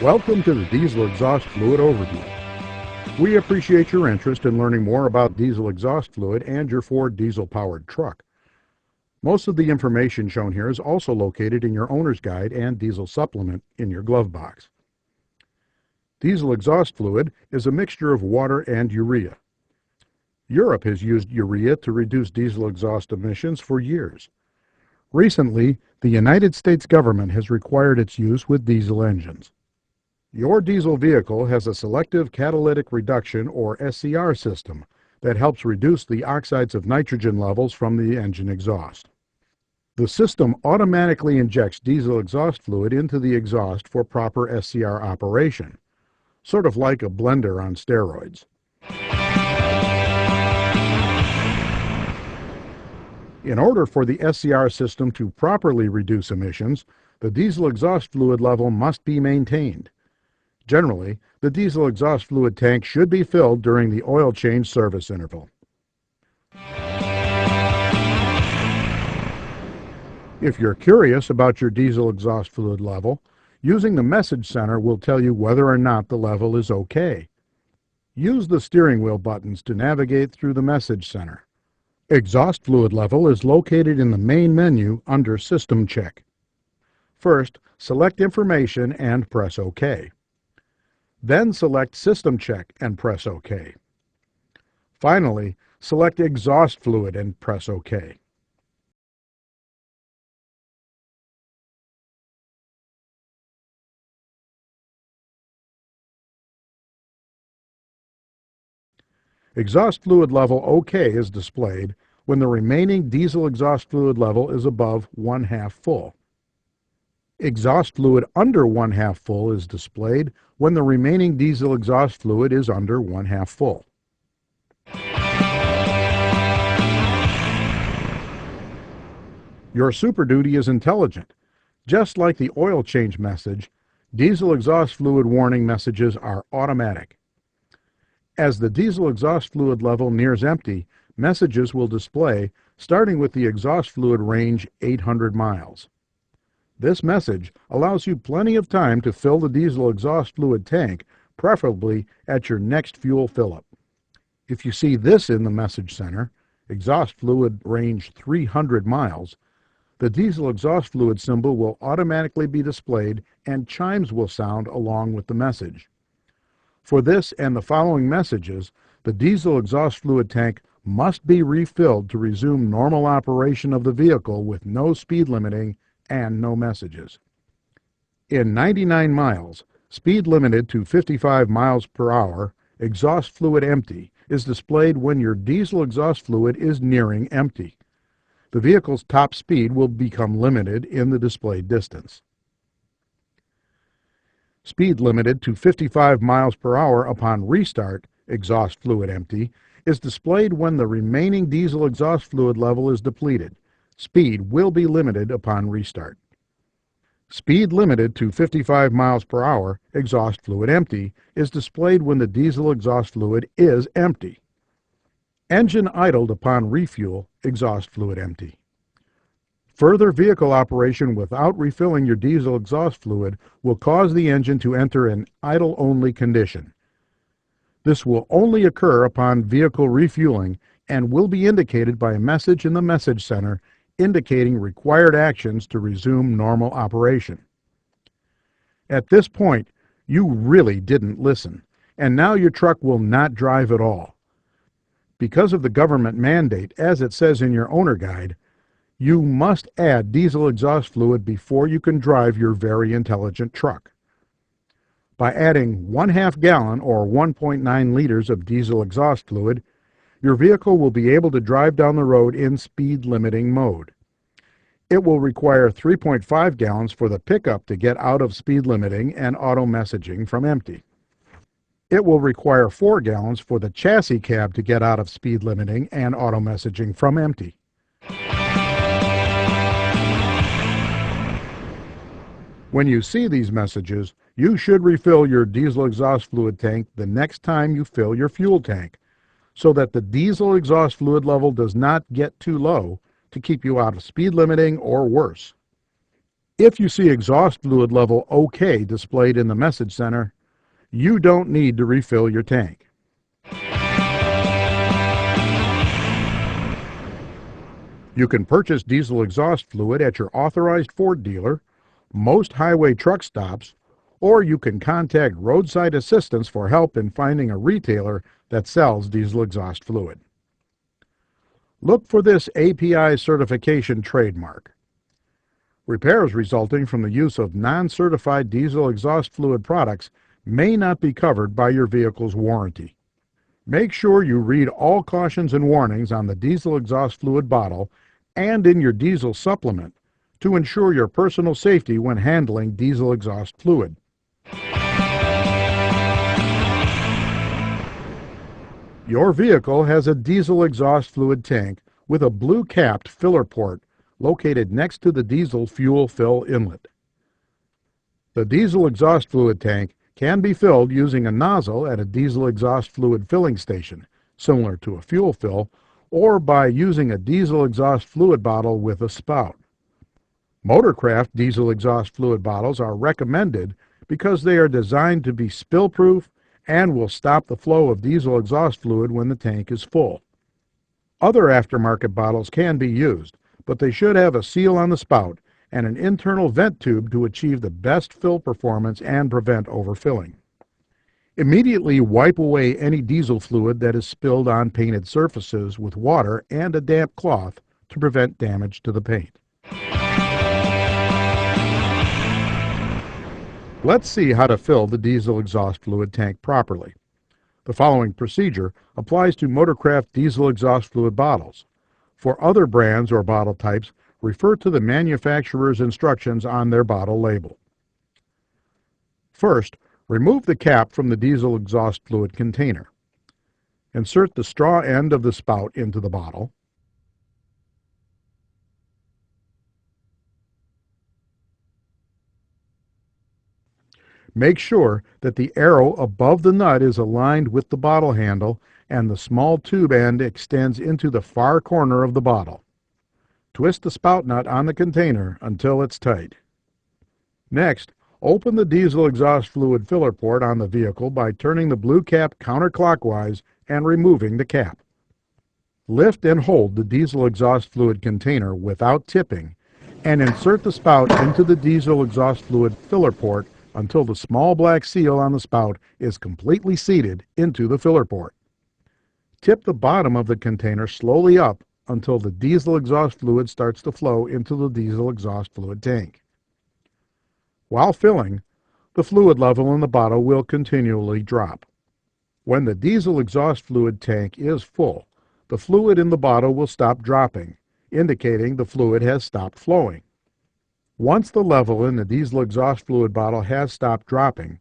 Welcome to the Diesel Exhaust Fluid Overview. We appreciate your interest in learning more about diesel exhaust fluid and your Ford diesel-powered truck. Most of the information shown here is also located in your owner's guide and diesel supplement in your glove box. Diesel exhaust fluid is a mixture of water and urea. Europe has used urea to reduce diesel exhaust emissions for years. Recently, the United States government has required its use with diesel engines. Your diesel vehicle has a selective catalytic reduction or SCR system that helps reduce the oxides of nitrogen levels from the engine exhaust. The system automatically injects diesel exhaust fluid into the exhaust for proper SCR operation, sort of like a blender on steroids. In order for the SCR system to properly reduce emissions, the diesel exhaust fluid level must be maintained. Generally, the diesel exhaust fluid tank should be filled during the oil change service interval. If you're curious about your diesel exhaust fluid level, using the message center will tell you whether or not the level is okay. Use the steering wheel buttons to navigate through the message center. Exhaust fluid level is located in the main menu under System Check. First, select Information and press OK. Then select System Check and press OK. Finally, select Exhaust Fluid and press OK. Exhaust fluid level OK is displayed when the remaining diesel exhaust fluid level is above 1/2 full. Exhaust fluid under 1/2 full is displayed when the remaining diesel exhaust fluid is under 1/2 full. Your Super Duty is intelligent. Just like the oil change message, diesel exhaust fluid warning messages are automatic. As the diesel exhaust fluid level nears empty, messages will display, starting with the exhaust fluid range 800 miles. This message allows you plenty of time to fill the diesel exhaust fluid tank, preferably at your next fuel fill-up. If you see this in the message center, exhaust fluid range 300 miles, the diesel exhaust fluid symbol will automatically be displayed and chimes will sound along with the message. For this and the following messages, the diesel exhaust fluid tank must be refilled to resume normal operation of the vehicle with no speed limiting and no messages. In 99 miles, speed limited to 55 miles per hour, exhaust fluid empty is displayed when your diesel exhaust fluid is nearing empty. The vehicle's top speed will become limited in the displayed distance. Speed limited to 55 miles per hour upon restart, exhaust fluid empty, is displayed when the remaining diesel exhaust fluid level is depleted. Speed will be limited upon restart. Speed limited to 55 miles per hour, exhaust fluid empty, is displayed when the diesel exhaust fluid is empty. Engine idled upon refuel, exhaust fluid empty. Further vehicle operation without refilling your diesel exhaust fluid will cause the engine to enter an idle-only condition. This will only occur upon vehicle refueling and will be indicated by a message in the message center indicating required actions to resume normal operation. At this point, you really didn't listen, and now your truck will not drive at all. Because of the government mandate, as it says in your owner guide, you must add diesel exhaust fluid before you can drive your very intelligent truck. By adding 1/2 gallon or 1.9 liters of diesel exhaust fluid, your vehicle will be able to drive down the road in speed limiting mode. It will require 3.5 gallons for the pickup to get out of speed limiting and auto messaging from empty. It will require 4 gallons for the chassis cab to get out of speed limiting and auto messaging from empty. When you see these messages, you should refill your diesel exhaust fluid tank the next time you fill your fuel tank, so that the diesel exhaust fluid level does not get too low to keep you out of speed limiting or worse. If you see exhaust fluid level OK displayed in the message center, you don't need to refill your tank. You can purchase diesel exhaust fluid at your authorized Ford dealer, most highway truck stops, or you can contact roadside assistance for help in finding a retailer that sells diesel exhaust fluid. Look for this API certification trademark. Repairs resulting from the use of non-certified diesel exhaust fluid products may not be covered by your vehicle's warranty. Make sure you read all cautions and warnings on the diesel exhaust fluid bottle and in your diesel supplement to ensure your personal safety when handling diesel exhaust fluid. Your vehicle has a diesel exhaust fluid tank with a blue-capped filler port located next to the diesel fuel fill inlet. The diesel exhaust fluid tank can be filled using a nozzle at a diesel exhaust fluid filling station, similar to a fuel fill, or by using a diesel exhaust fluid bottle with a spout. Motorcraft diesel exhaust fluid bottles are recommended because they are designed to be spill-proof and will stop the flow of diesel exhaust fluid when the tank is full. Other aftermarket bottles can be used, but they should have a seal on the spout and an internal vent tube to achieve the best fill performance and prevent overfilling. Immediately wipe away any diesel fluid that is spilled on painted surfaces with water and a damp cloth to prevent damage to the paint. Let's see how to fill the diesel exhaust fluid tank properly. The following procedure applies to Motorcraft diesel exhaust fluid bottles. For other brands or bottle types, refer to the manufacturer's instructions on their bottle label. First, remove the cap from the diesel exhaust fluid container. Insert the straw end of the spout into the bottle. Make sure that the arrow above the nut is aligned with the bottle handle and the small tube end extends into the far corner of the bottle. Twist the spout nut on the container until it's tight. Next, open the diesel exhaust fluid filler port on the vehicle by turning the blue cap counterclockwise and removing the cap. Lift and hold the diesel exhaust fluid container without tipping and insert the spout into the diesel exhaust fluid filler port until the small black seal on the spout is completely seated into the filler port. Tip the bottom of the container slowly up until the diesel exhaust fluid starts to flow into the diesel exhaust fluid tank. While filling, the fluid level in the bottle will continually drop. When the diesel exhaust fluid tank is full, the fluid in the bottle will stop dropping, indicating the fluid has stopped flowing. Once the level in the diesel exhaust fluid bottle has stopped dropping,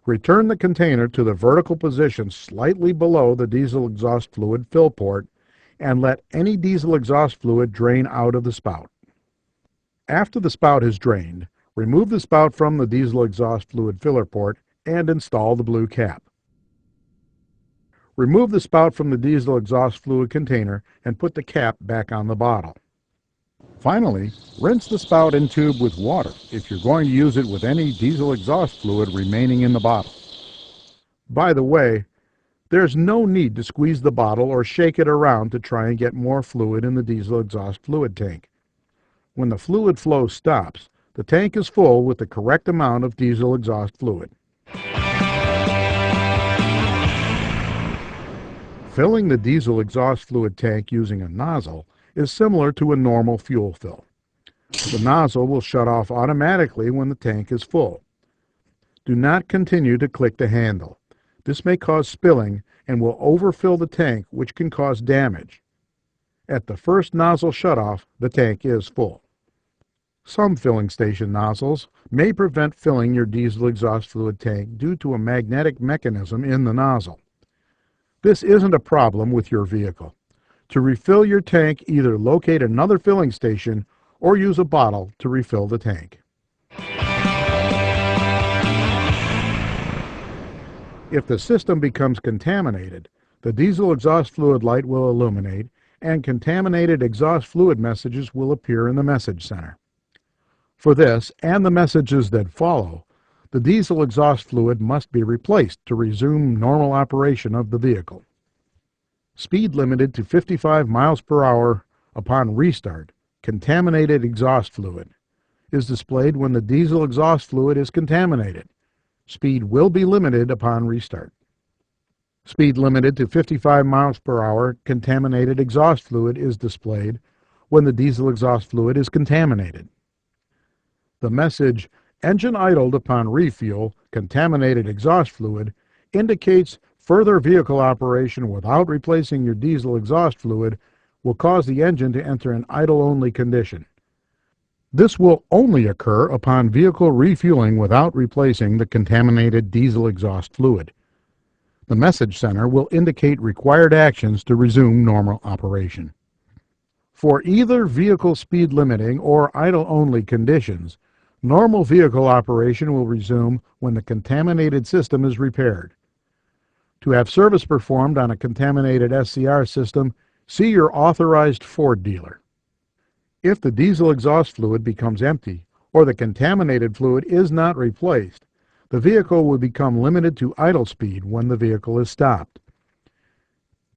return the container to the vertical position slightly below the diesel exhaust fluid fill port and let any diesel exhaust fluid drain out of the spout. After the spout is drained, remove the spout from the diesel exhaust fluid filler port and install the blue cap. Remove the spout from the diesel exhaust fluid container and put the cap back on the bottle. Finally, rinse the spout and tube with water if you're going to use it with any diesel exhaust fluid remaining in the bottle. By the way, there's no need to squeeze the bottle or shake it around to try and get more fluid in the diesel exhaust fluid tank. When the fluid flow stops, the tank is full with the correct amount of diesel exhaust fluid. Filling the diesel exhaust fluid tank using a nozzle is similar to a normal fuel fill. The nozzle will shut off automatically when the tank is full. Do not continue to click the handle. This may cause spilling and will overfill the tank, which can cause damage. At the first nozzle shutoff, the tank is full. Some filling station nozzles may prevent filling your diesel exhaust fluid tank due to a magnetic mechanism in the nozzle. This isn't a problem with your vehicle. To refill your tank, either locate another filling station or use a bottle to refill the tank. If the system becomes contaminated, the diesel exhaust fluid light will illuminate and contaminated exhaust fluid messages will appear in the message center. For this and the messages that follow, the diesel exhaust fluid must be replaced to resume normal operation of the vehicle. Speed limited to 55 miles per hour upon restart, contaminated exhaust fluid, is displayed when the diesel exhaust fluid is contaminated. Speed will be limited upon restart. Speed limited to 55 miles per hour, contaminated exhaust fluid is displayed when the diesel exhaust fluid is contaminated. The message, "Engine idled upon refuel, contaminated exhaust fluid," indicates further vehicle operation without replacing your diesel exhaust fluid will cause the engine to enter an idle-only condition. This will only occur upon vehicle refueling without replacing the contaminated diesel exhaust fluid. The message center will indicate required actions to resume normal operation. For either vehicle speed limiting or idle-only conditions, normal vehicle operation will resume when the contaminated system is repaired. To have service performed on a contaminated SCR system, see your authorized Ford dealer. If the diesel exhaust fluid becomes empty or the contaminated fluid is not replaced, the vehicle will become limited to idle speed when the vehicle is stopped.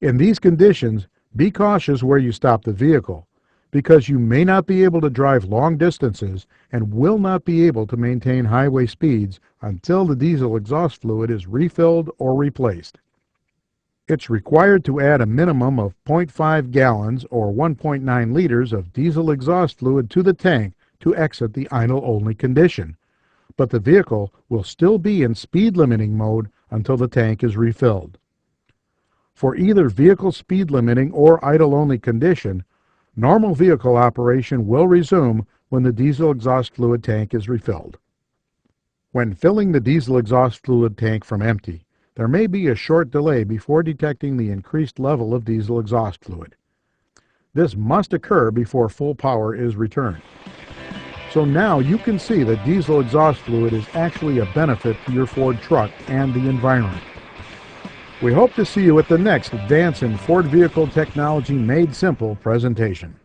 In these conditions, be cautious where you stop the vehicle, because you may not be able to drive long distances and will not be able to maintain highway speeds until the diesel exhaust fluid is refilled or replaced. It's required to add a minimum of 0.5 gallons or 1.9 liters of diesel exhaust fluid to the tank to exit the idle-only condition, but the vehicle will still be in speed limiting mode until the tank is refilled. For either vehicle speed limiting or idle-only condition, normal vehicle operation will resume when the diesel exhaust fluid tank is refilled. When filling the diesel exhaust fluid tank from empty, there may be a short delay before detecting the increased level of diesel exhaust fluid. This must occur before full power is returned. So now you can see that diesel exhaust fluid is actually a benefit to your Ford truck and the environment. We hope to see you at the next Advance in Ford Vehicle Technology Made Simple presentation.